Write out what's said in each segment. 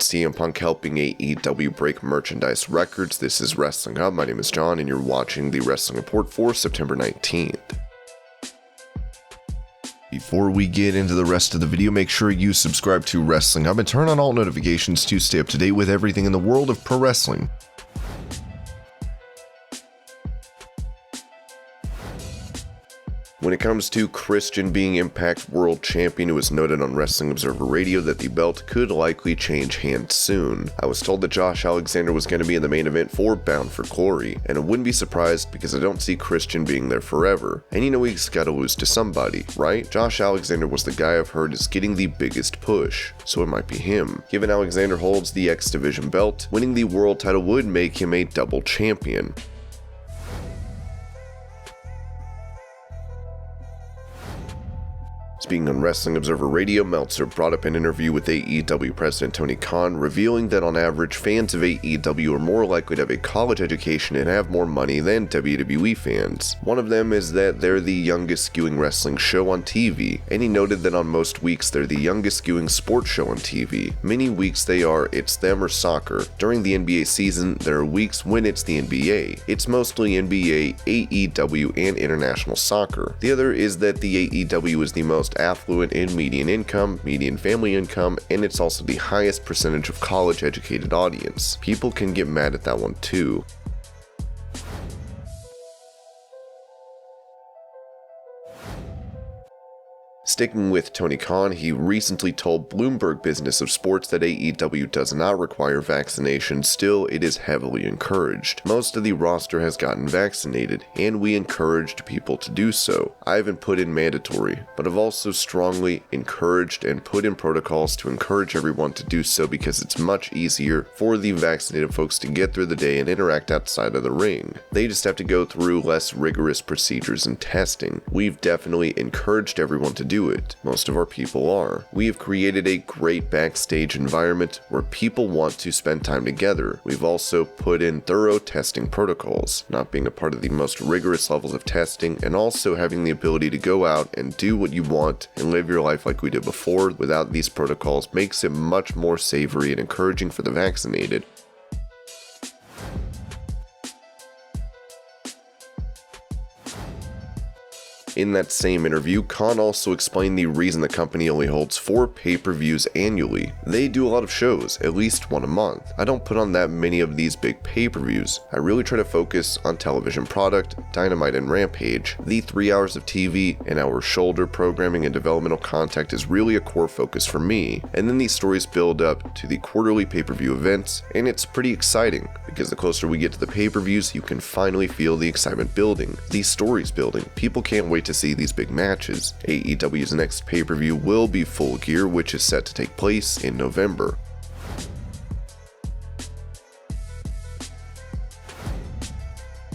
CM Punk helping AEW break merchandise records. This is Wrestling Hub. My name is John, and you're watching the Wrestling Report for September 19th. Before we get into the rest of the video, make sure you subscribe to Wrestling Hub and turn on all notifications to stay up to date with everything in the world of pro wrestling. When it comes to Christian being Impact World Champion, it was noted on Wrestling Observer Radio that the belt could likely change hands soon. I was told that Josh Alexander was going to be in the main event for Bound for Glory, and I wouldn't be surprised because I don't see Christian being there forever. And you know he's got to lose to somebody, right? Josh Alexander was the guy I've heard is getting the biggest push, so it might be him. Given Alexander holds the X Division belt, winning the world title would make him a double champion. Speaking on Wrestling Observer Radio, Meltzer brought up an interview with AEW President Tony Khan, revealing that on average, fans of AEW are more likely to have a college education and have more money than WWE fans. One of them is that they're the youngest skewing wrestling show on TV, and he noted that on most weeks they're the youngest skewing sports show on TV. Many weeks they are it's them or soccer. During the NBA season, there are weeks when it's the NBA. It's mostly NBA, AEW, and international soccer. The other is that the AEW is the most affluent in median income, median family income, and it's also the highest percentage of college educated audience. People can get mad at that one too. Sticking with Tony Khan, he recently told Bloomberg Business of Sports that AEW does not require vaccinations. Still, it is heavily encouraged. Most of the roster has gotten vaccinated, and we encouraged people to do so. I haven't put in mandatory, but I've also strongly encouraged and put in protocols to encourage everyone to do so because it's much easier for the vaccinated folks to get through the day and interact outside of the ring. They just have to go through less rigorous procedures and testing. We've definitely encouraged everyone to do it. Most of our people are. We have created a great backstage environment where people want to spend time together. We've also put in thorough testing protocols, not being a part of the most rigorous levels of testing, and also having the ability to go out and do what you want and live your life like we did before without these protocols makes it much more savory and encouraging for the vaccinated. In that same interview, Khan also explained the reason the company only holds 4 pay-per-views annually. They do a lot of shows, at least one a month. I don't put on that many of these big pay-per-views. I really try to focus on television product, Dynamite and Rampage. The 3 hours of TV and our shoulder programming and developmental content is really a core focus for me. And then these stories build up to the quarterly pay-per-view events, and it's pretty exciting because the closer we get to the pay-per-views, you can finally feel the excitement building, these stories building. People can't wait to see these big matches. AEW's next pay-per-view will be Full Gear, which is set to take place in November.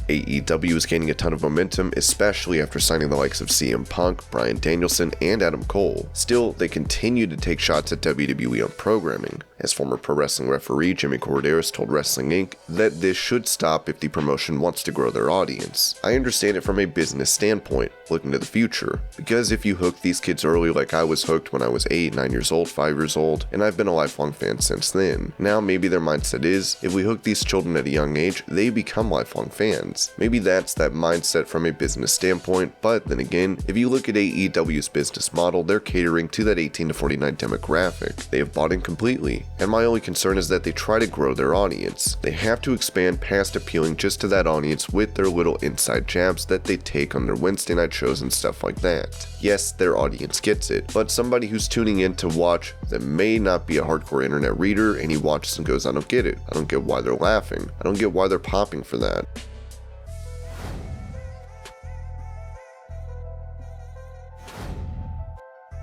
AEW is gaining a ton of momentum, especially after signing the likes of CM Punk, Bryan Danielson, and Adam Cole. Still, they continue to take shots at WWE on programming. As former pro wrestling referee Jimmy Corderas told Wrestling Inc. that this should stop if the promotion wants to grow their audience. I understand it from a business standpoint, looking to the future, because if you hook these kids early like I was hooked when I was 8, 9 years old, 5 years old, and I've been a lifelong fan since then. Now maybe their mindset is, if we hook these children at a young age, they become lifelong fans. Maybe that's that mindset from a business standpoint, but then again, if you look at AEW's business model, they're catering to that 18 to 49 demographic. They have bought in completely, and my only concern is that they try to grow their audience. They have to expand past appealing just to that audience with their little inside jabs that they take on their Wednesday night shows and stuff like that. Yes, their audience gets it, but somebody who's tuning in to watch that may not be a hardcore internet reader and he watches and goes, I don't get it. I don't get why they're laughing. I don't get why they're popping for that.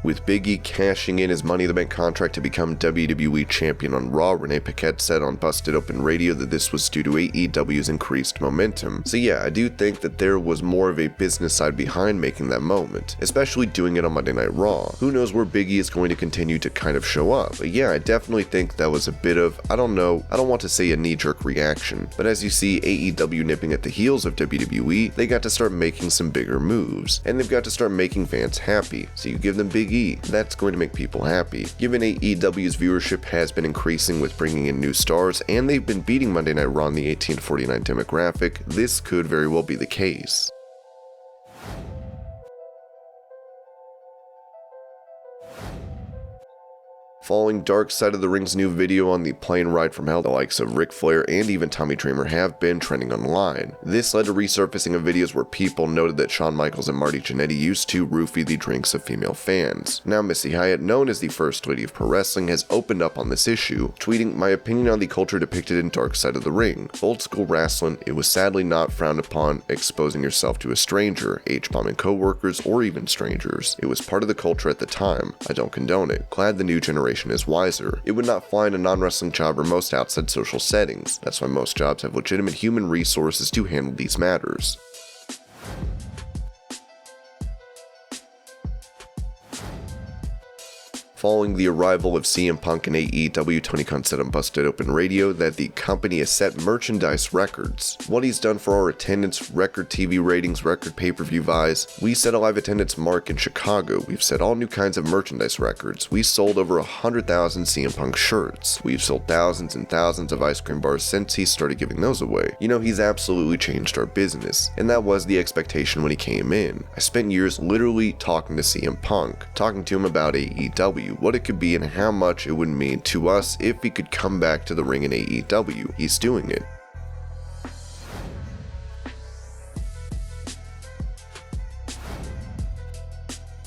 With Big E cashing in his Money in the Bank contract to become WWE Champion on Raw, Renee Paquette said on Busted Open Radio that this was due to AEW's increased momentum. So yeah, I do think that there was more of a business side behind making that moment, especially doing it on Monday Night Raw. Who knows where Big E is going to continue to kind of show up, but yeah, I definitely think that was a bit of, I don't want to say a knee-jerk reaction, but as you see AEW nipping at the heels of WWE, they got to start making some bigger moves, and they've got to start making fans happy. So you give them Big E WWE. That's going to make people happy. Given AEW's viewership has been increasing with bringing in new stars, and they've been beating Monday Night Raw in the 18 to 49 demographic, this could very well be the case. Following Dark Side of the Ring's new video on the plane ride from hell, the likes of Ric Flair and even Tommy Dreamer have been trending online. This led to resurfacing of videos where people noted that Shawn Michaels and Marty Jannetty used to roofie the drinks of female fans. Now Missy Hyatt, known as the First Lady of Pro Wrestling, has opened up on this issue, tweeting, "My opinion on the culture depicted in Dark Side of the Ring. Old school wrestling, it was sadly not frowned upon exposing yourself to a stranger, H-bombing co-workers, or even strangers. It was part of the culture at the time. I don't condone it. Glad the new generation is wiser. It would not fly in a non-wrestling job or most outside social settings. That's why most jobs have legitimate human resources to handle these matters." Following the arrival of CM Punk and AEW, Tony Khan said on Busted Open Radio that the company has set merchandise records. What he's done for our attendance, record TV ratings, record pay-per-view buys. We set a live attendance mark in Chicago. We've set all new kinds of merchandise records. We sold over 100,000 CM Punk shirts. We've sold thousands and thousands of ice cream bars since he started giving those away. You know, he's absolutely changed our business. And that was the expectation when he came in. I spent years literally talking to CM Punk, talking to him about AEW, what it could be and how much it would mean to us if he could come back to the ring in AEW. He's doing it.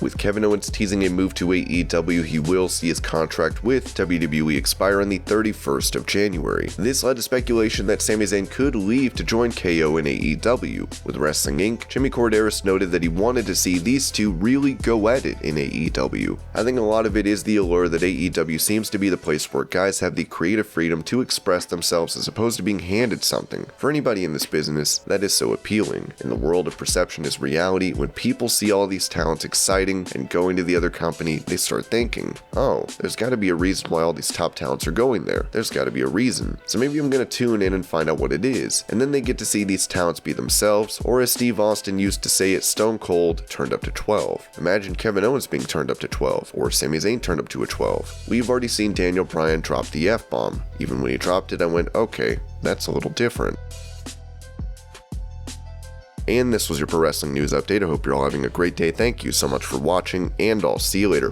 With Kevin Owens teasing a move to AEW, he will see his contract with WWE expire on the 31st of January. This led to speculation that Sami Zayn could leave to join KO in AEW. With Wrestling Inc., Jimmy Corderas noted that he wanted to see these two really go at it in AEW. I think a lot of it is the allure that AEW seems to be the place where guys have the creative freedom to express themselves as opposed to being handed something. For anybody in this business, that is so appealing. In the world of perception is reality, when people see all these talents exciting and going to the other company, they start thinking, oh, there's got to be a reason why all these top talents are going there. There's got to be a reason. So maybe I'm going to tune in and find out what it is. And then they get to see these talents be themselves, or as Steve Austin used to say it, Stone Cold turned up to 12. Imagine Kevin Owens being turned up to 12, or Sami Zayn turned up to a 12. We've already seen Daniel Bryan drop the F-bomb. Even when he dropped it, I went, okay, that's a little different. And this was your Pro Wrestling News Update. I hope you're all having a great day. Thank you so much for watching, and I'll see you later.